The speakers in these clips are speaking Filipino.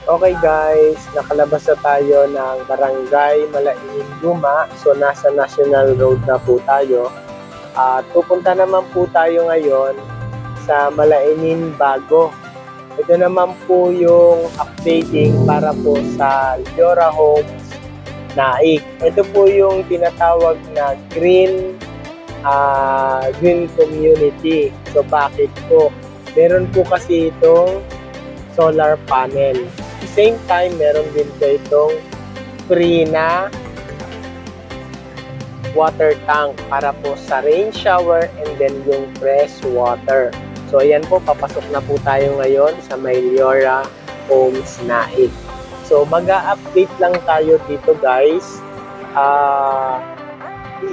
Okay guys, nakalabas na tayo ng Barangay Malainin Luma. So nasa National Road na po tayo. At pupunta naman po tayo ngayon sa Malainin Bago. Ito naman po yung updating para po sa Liora Homes Naik. Ito po yung tinatawag na green community. So bakit po? Meron po kasi itong solar panel. At the same time, meron din po itong free na water tank para po sa rain shower and then yung fresh water. So ayan po, papasok na po tayo ngayon sa Liora Homes Naik. So mag-a-update lang tayo dito guys.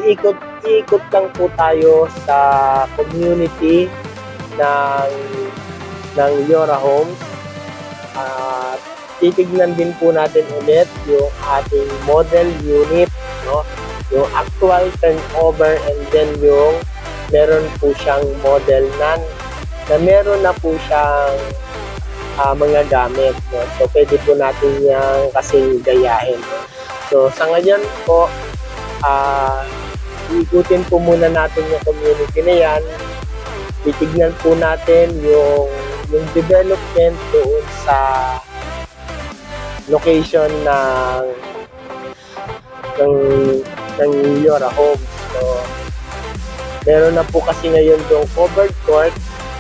Iikot lang po tayo sa community ng Liora Homes. At titignan din po natin ulit yung ating model unit, no? Yung actual turnover and then yung meron po siyang model na meron na po siyang mga gamit, no? So pwede po natin yung kasing gayahin, no? So sa ngayon po, ikutin po muna natin yung community na yan. Titignan po natin yung development doon sa location ng Liora Homes. So, meron na po kasi ngayon yung covered court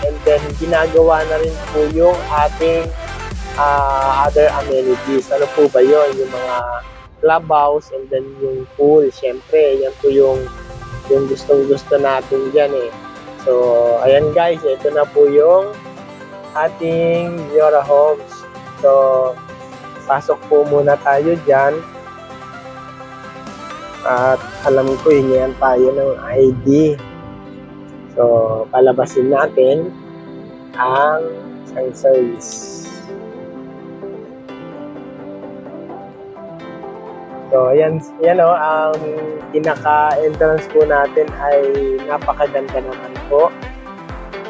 and then ginagawa na rin po yung ating other amenities. Ano po ba yun? Yung mga clubhouse and then yung pool. Siyempre, yan po yung gustong-gusto natin dyan eh. So, ayan guys, ito na po yung ating Liora Homes. So, pasok po muna tayo dyan. At alam ko, hingihan tayo ng ID. So, palabasin natin ang isang service. So, yan o, ang pinaka-entrance po natin ay napakaganda naman po.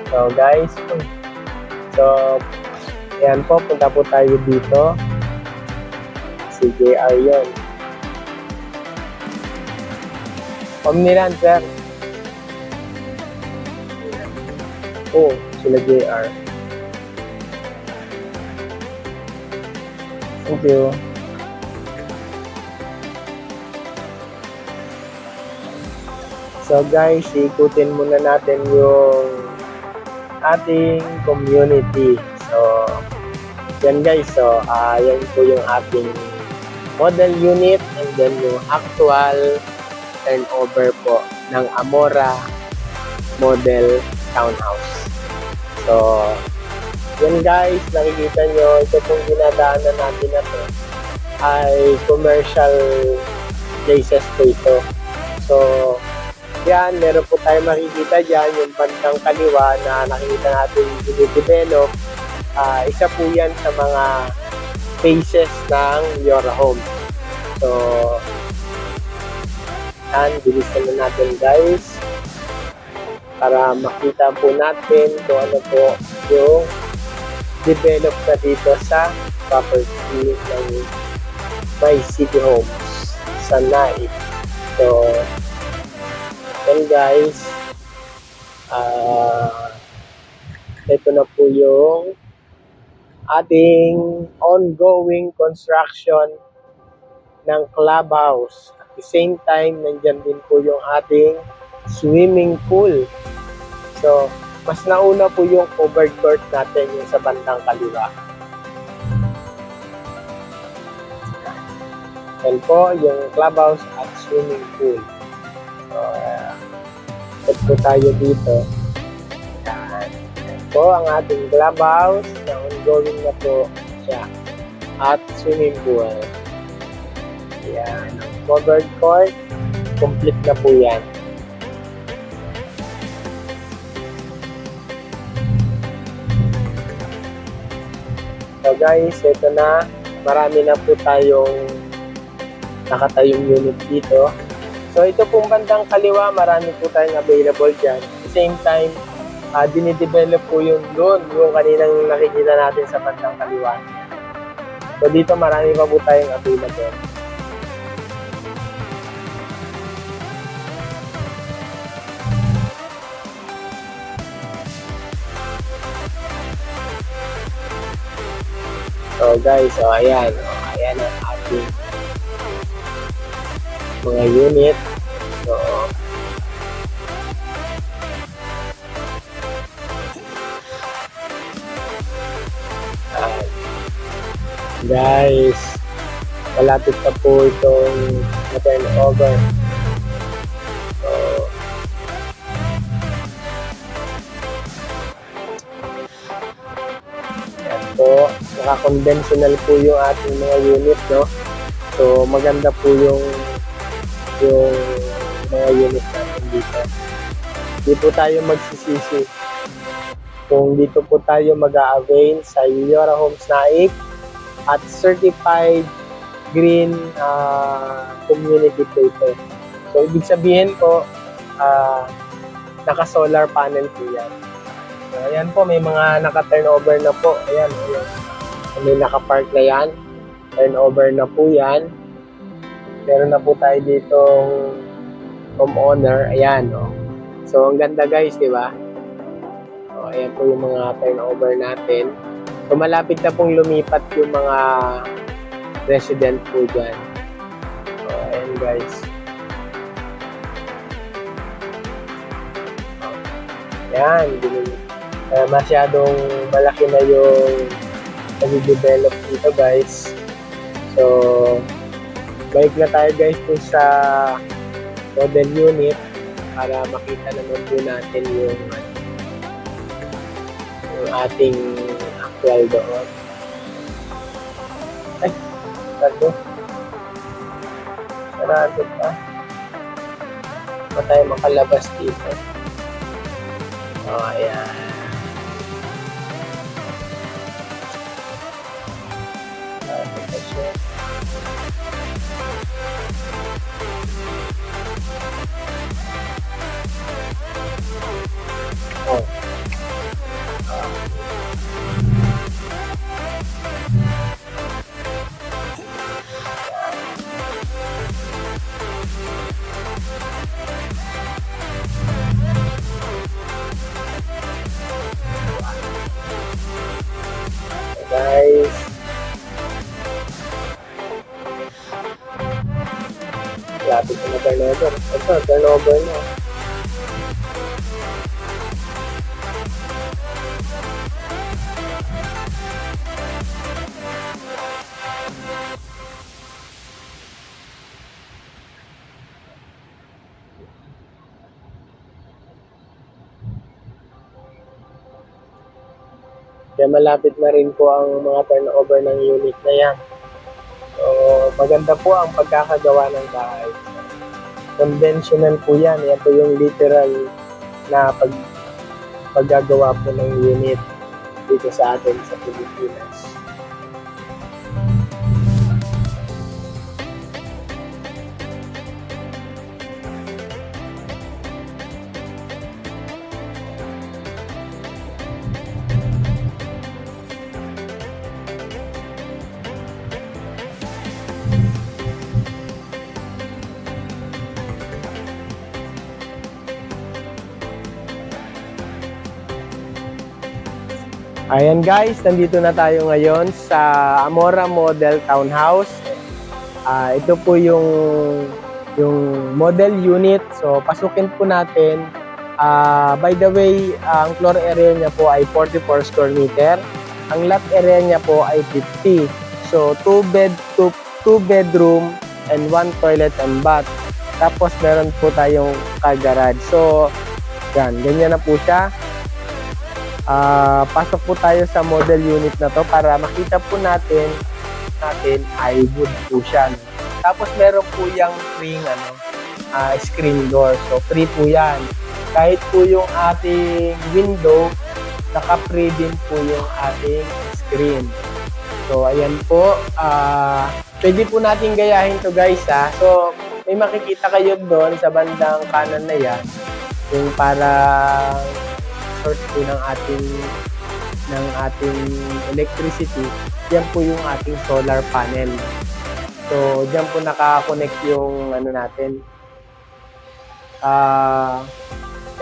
So, guys, so, ayan po, punta po tayo dito. Si JR yun. Omniland, sir. Oh, sila JR. Thank you. So guys, ikutin muna natin yung ating community. So, yan guys. So, yan po yung ating model unit and then yung actual turnover po ng Amora model townhouse. So, yan guys, nakikita nyo, ito pong dinadaanan natin na to ay commercial places po ito. So, yan, meron po tayo makikita dyan, yung bandang kaliwa na nakikita natin i-develop. Isa po yan sa mga phases ng Liora Homes. So, yan, bilisan na natin guys para makita po natin kung ano po yung develop na dito sa property ng My City Homes sa Naik. So, yan guys, ito na po yung ating ongoing construction ng clubhouse. At the same time, nandyan din po yung ating swimming pool. So, mas nauna po yung covered court natin yung sa bandang kaliwa. Yan po yung clubhouse at swimming pool. So, set po tayo dito. Yan. Yan po ang ating clubhouse na ongoing na po siya. At swimming pool. Yan. Ang covered court, complete na po yan. So guys, ito na. Marami na po tayong nakatayong unit dito. So ito pong bandang kaliwa, marami po tayong available dyan. At the same time, dinidevelop po yung doon, yung kaninang nakikita natin sa bandang kaliwa. So dito marami pa po tayong available. So guys, so ayan ang ating mga unit. So guys, malapit na po itong turnover. So yan po, naka-conventional po yung ating mga unit, no? So maganda po yung mga unit natin dito. Hindi po tayo magsisisi kung dito po tayo mag-a-avail sa Yora Homes Naik at certified green community paper. So ibig sabihin po, naka-solar panel po yan. So, ayan po, may mga naka-turnover na po. Ayan. May naka-park na yan. Turnover na po yan. Meron na po tayo ditong homeowner. Ayan, no? So, ang ganda guys, di ba? So, ayan po yung mga turnover natin. So, malapit na pong lumipat yung mga resident po dyan. So, ayan guys. Ayan, masyadong malaki na yung nag-develop dito guys. So, balik na tayo guys po sa model unit para makita naman po natin yung ating actual doon. Ay, sarado pa. Pa tayo makalabas dito. Oh, ayan. Oh. Guys, lapit na turnover. Ito, turnover na. Kaya malapit na rin po ang mga turnover ng unit na yan. So, maganda po ang pagkakagawa ng bahay. Conventional po yan. Yan po yung literal na paggagawa po ng unit dito sa atin sa Pilipinas. Ayan guys, nandito na tayo ngayon sa Amora Model Townhouse. Ito po yung model unit. So pasukin po natin. By the way, ang floor area niya po ay 44 square meter. Ang lot area niya po ay 50. So 2 bedroom and 1 toilet and bath. Tapos meron po tayong car garage. So yan, ganyan na po siya. Pasok po tayo sa model unit na to para makita po natin ay wood po siya. Tapos meron po yung free screen door. So free po yan. Kahit po yung ating window, naka-free din po yung ating screen. So ayan po. Pwede po natin gayahin to guys ha. So may makikita kayo doon sa bandang kanan na yan. Yung parang sort po ng ating ng ating electricity, yan po yung ating solar panel. So, diyan po naka-connect yung ano natin.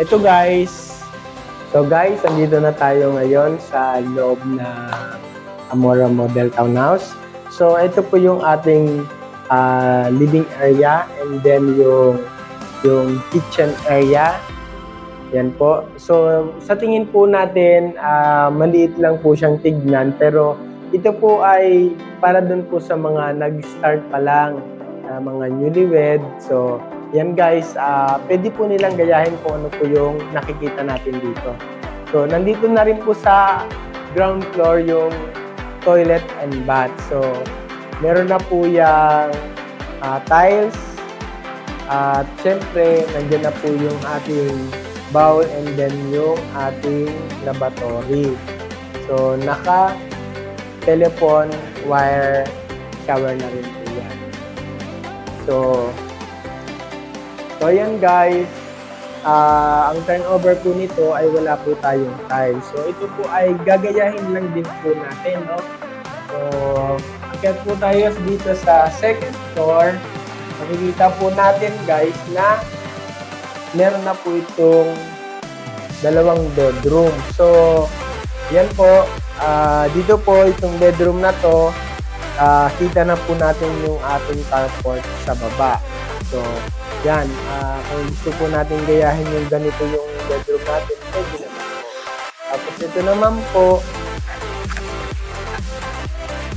Ito guys. So guys, andito na tayo ngayon sa loob na Amora Model Townhouse. So, ito po yung ating living area and then yung kitchen area. Yan po. So, sa tingin po natin, maliit lang po siyang tignan, pero ito po ay para dun po sa mga nag-start pa lang, mga newlywed. So, yan guys, pwede po nilang gayahin kung ano po yung nakikita natin dito. So, nandito na rin po sa ground floor yung toilet and bath. So, meron na po yung tiles. At syempre, nandiyan na po yung ating bowl and then yung ating lavatory. So, naka-telephone wire shower na rin po yan. So yan guys. Ang turnover po nito ay wala po tayong tiles. So, ito po ay gagayahin lang din po natin, no? So, akyat po tayo dito sa second floor. Makikita po natin guys na meron na po itong dalawang bedroom. So, yan po. Dito po, itong bedroom na to, kita na po natin yung ating carport sa baba. So, yan. Kung gusto po natin gayahin yung ganito yung bedroom natin, pwede naman po. Tapos ito naman po,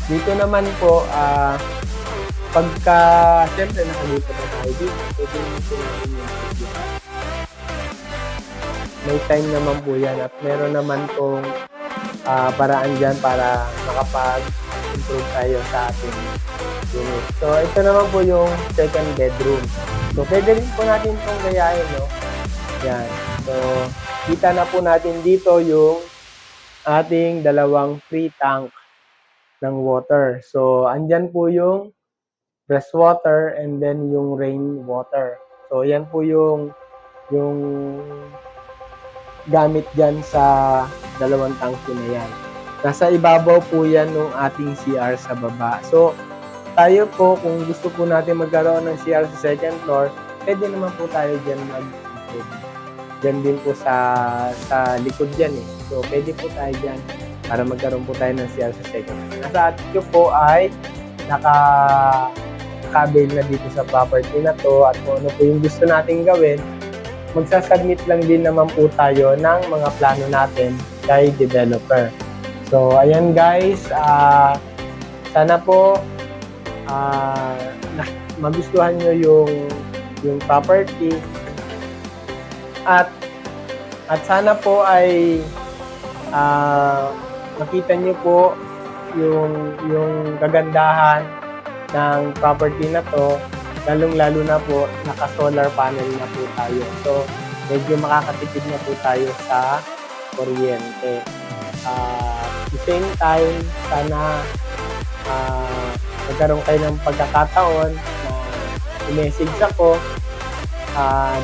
dito naman po, pagka, siyempre nakalipat na tayo dito, pwede naman po natin yung video. May time naman po yan at meron naman pong paraan dyan para makapag-improve tayo sa ating unit. So, ito naman po yung second bedroom. So, pwede rin po natin itong gayahin, no? Yan. So, kita na po natin dito yung ating dalawang free tank ng water. So, andyan po yung fresh water and then yung rain water. So, yan po yung gamit dyan sa dalawang tangke na yan. Nasa ibabaw po yan ng ating CR sa baba. So, tayo po, kung gusto po natin magkaroon ng CR sa second floor, pwede naman po tayo dyan mag-improve. Dyan din po sa likod dyan eh. So, pwede po tayo dyan para magkaroon po tayo ng CR sa second floor. Nasa atin po ay naka-avail na dito sa property na to at kung ano po yung gusto natin gawin, magsasubmit lang din naman po tayo ng mga plano natin kay developer. So, ayan guys, sana po magustuhan nyo yung property at sana po ay makita nyo po yung kagandahan ng property na to. Lalong-lalo na po, naka-solar panel na po tayo. So, medyo makakatipid na po tayo sa kuryente. At the same time, sana magkaroon kayo ng pagkakataon na i-message ako.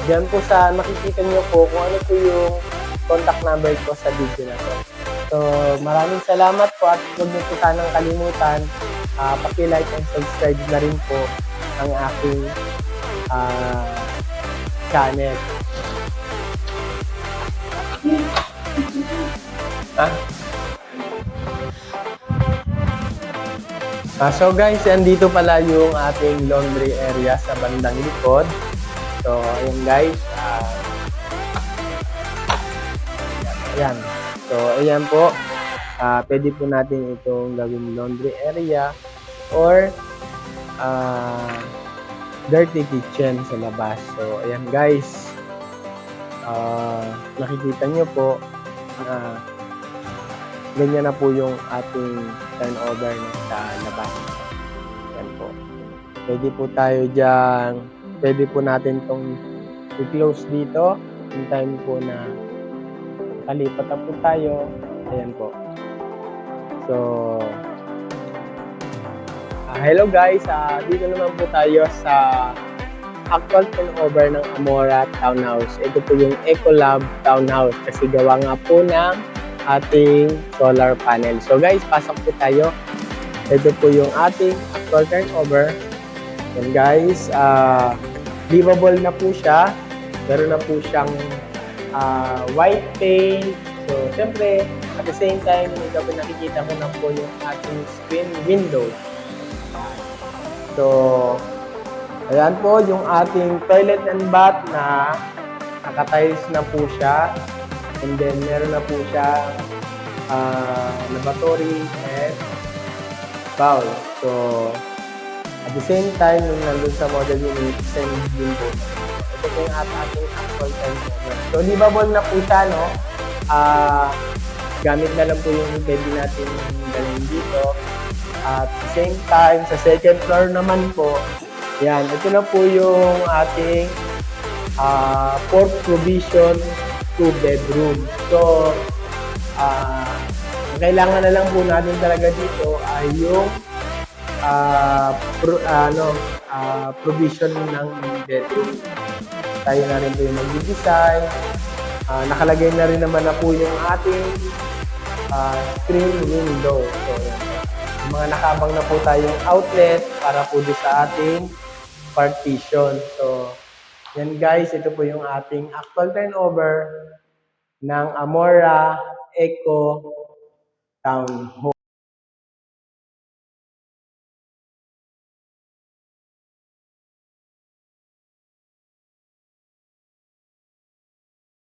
Diyan po sa makikita nyo po kung ano po yung contact number ko sa video na to. So, maraming salamat po at huwag nyo po sanang kalimutan. Paki-like and subscribe na rin po ang aking channel. So guys, andito pala yung ating laundry area sa bandang likod. So, ayan guys. Ayan. So, ayan po. Pwede po natin itong gawing laundry area or dirty kitchen sa labas. So, ayan guys. Nakikita nyo po na ganyan na po yung ating turnover sa labas. Ayan po. Pwede po tayo dyan. Pwede po natin itong i-close dito. In time po na kalipat na po tayo. Ayan po. So, hello guys, dito naman po tayo sa actual turnover ng Amora Townhouse. Ito po yung Ecolab Townhouse kasi gawa nga po ng ating solar panel. So guys, pasok po tayo. Ito po yung ating actual turnover. Yan guys, livable na po siya. Meron na po siyang white paint. So, siyempre, at the same time, nakikita ko na po yung ating screen window. So, ayan po yung ating toilet and bath na nakatiles na po siya. And then, meron na po siya lavatory and bowl. So, at the same time, yung nandun sa model unit, same din po. Ito po yung ating actual turnover. So, livable na po siya, no? Gamit na lang po yung pwede natin dalhin dito. At the same time, sa second floor naman po, yan, ito na po yung ating fourth provision 2-bedroom. So, ang kailangan na lang po natin talaga dito ay yung provision ng bedroom. Tayo na rin po yung mag-design. Nakalagay na rin naman na po yung ating screen window. So, mga nakabang na po tayong outlet para po sa ating partition. So, yan guys, ito po yung ating actual turnover ng Amora Eco Town Hall.